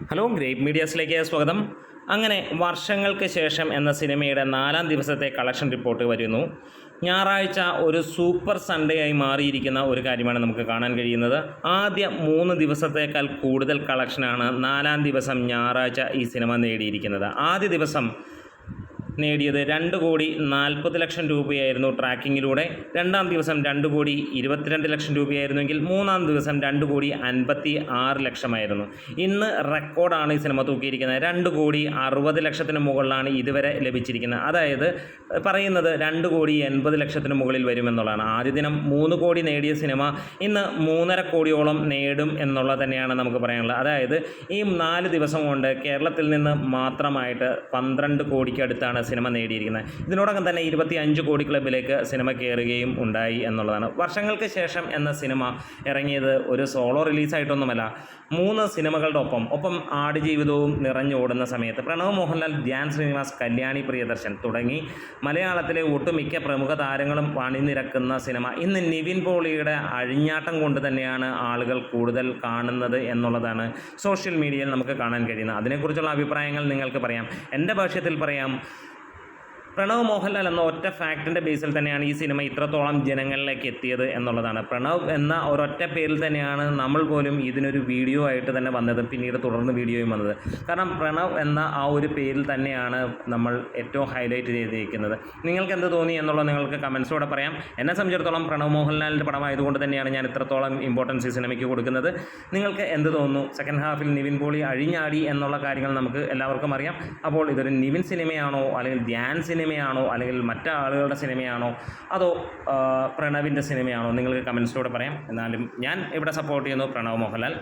Hello, great മീഡിയാസിലേക്ക് സ്വാഗതം. അങ്ങനെ വർഷങ്ങൾക്ക് ശേഷം എന്ന സിനിമയുടെ 4-ാം ദിവസത്തെ കളക്ഷൻ റിപ്പോർട്ട് വരുന്നു. ഞായറാഴ്ച ഒരു സൂപ്പർ സൺഡേ ആയി മാറിയിരിക്കുന്ന ഒരു കാര്യമാണ് നമുക്ക് കാണാൻ കഴിയുന്നത്. ആദ്യ 3 ദിവസത്തേക്കാൾ കൂടുതൽ കളക്ഷനാണ് 4-ാം ദിവസം ഞായറാഴ്ച ഈ സിനിമ നേടിയിരിക്കുന്നത്. ആദ്യ ദിവസം നേടിയത് 2,40,00,000 രൂപയായിരുന്നു ട്രാക്കിങ്ങിലൂടെ. 2-ാം ദിവസം 2,22,00,000 രൂപയായിരുന്നുവെങ്കിൽ 3-ാം ദിവസം 2,56,00,000 ഇന്ന് റെക്കോർഡാണ് ഈ സിനിമ തൂക്കിയിരിക്കുന്നത്. 2,60,00,000 മുകളിലാണ് ഇതുവരെ ലഭിച്ചിരിക്കുന്നത്. അതായത് പറയുന്നത് 2,80,00,000 മുകളിൽ വരുമെന്നുള്ളതാണ്. ആദ്യ ദിനം 3 കോടി നേടിയ സിനിമ ഇന്ന് 3.5 കോടിയോളം നേടും എന്നുള്ളത് തന്നെയാണ് നമുക്ക് പറയാനുള്ളത്. അതായത് ഈ 4 ദിവസം കൊണ്ട് കേരളത്തിൽ നിന്ന് മാത്രമായിട്ട് 12 കോടിക്ക് അടുത്താണ് സിനിമ നേടിയിരിക്കുന്നത്. ഇതിനോടകം തന്നെ 25 കോടി ക്ലബിലേക്ക് സിനിമ കയറുകയും ഉണ്ടായി എന്നുള്ളതാണ്. വർഷങ്ങൾക്ക് ശേഷം എന്ന സിനിമ ഇറങ്ങിയത് ഒരു സോളോ റിലീസായിട്ടൊന്നുമല്ല, 3 സിനിമകളുടെ ഒപ്പം ആടുജീവിതവും നിറഞ്ഞോടുന്ന സമയത്ത് പ്രണവ് മോഹൻലാൽ, ധ്യാൻ ശ്രീനിവാസ്, കല്യാണി പ്രിയദർശൻ തുടങ്ങി മലയാളത്തിലെ ഒട്ടുമിക്ക പ്രമുഖ താരങ്ങളും അണിനിരക്കുന്ന സിനിമ ഇന്ന് നിവിൻ പോളിയുടെ അഴിഞ്ഞാട്ടം കൊണ്ട് തന്നെയാണ് ആളുകൾ കൂടുതൽ കാണുന്നത് എന്നുള്ളതാണ് സോഷ്യൽ മീഡിയയിൽ നമുക്ക് കാണാൻ കഴിയുന്നത്. അതിനെക്കുറിച്ചുള്ള അഭിപ്രായങ്ങൾ നിങ്ങൾക്ക് പറയാം. എൻ്റെ ഭാഷ്യത്തിൽ പറയാം, പ്രണവ് മോഹൻലാൽ എന്ന ഒറ്റ ഫാക്ടിൻ്റെ ബേസിൽ തന്നെയാണ് ഈ സിനിമ ഇത്രത്തോളം ജനങ്ങളിലേക്ക് എത്തിയത് എന്നുള്ളതാണ്. പ്രണവ് എന്ന ഒരൊറ്റ പേരിൽ തന്നെയാണ് നമ്മൾ പോലും ഇതിനൊരു വീഡിയോ ആയിട്ട് തന്നെ വന്നത്, പിന്നീട് തുടർന്ന് വീഡിയോയും വന്നത്. കാരണം പ്രണവ് എന്ന ആ ഒരു പേരിൽ തന്നെയാണ് നമ്മൾ ഏറ്റവും ഹൈലൈറ്റ് ചെയ്തിരിക്കുന്നത്. നിങ്ങൾക്ക് എന്ത് തോന്നി എന്നുള്ളത് നിങ്ങൾക്ക് കമൻസിലൂടെ പറയാം. എന്നെ സംബന്ധിച്ചിടത്തോളം പ്രണവ് മോഹൻലാലിൻ്റെ പടമായതുകൊണ്ട് തന്നെയാണ് ഞാൻ ഇത്രത്തോളം ഇമ്പോർട്ടൻസ് ഈ സിനിമയ്ക്ക് കൊടുക്കുന്നത്. നിങ്ങൾക്ക് എന്ത് തോന്നുന്നു? സെക്കൻഡ് ഹാഫിൽ നിവിൻ പോളി അഴിഞ്ഞാടി എന്നുള്ള കാര്യങ്ങൾ നമുക്ക് എല്ലാവർക്കും അറിയാം. അപ്പോൾ ഇതൊരു നിവിൻ സിനിമയാണോ, അല്ലെങ്കിൽ ധ്യാൻ സിനിമയാണോ, അല്ലെങ്കിൽ മറ്റാളുകളുടെ സിനിമയാണോ, അതോ പ്രണവിൻ്റെ സിനിമയാണോ? നിങ്ങൾക്ക് കമൻസിലൂടെ പറയാം. എന്നാലും ഞാൻ ഇവിടെ സപ്പോർട്ട് ചെയ്യുന്നു പ്രണവ് മോഹൻലാൽ.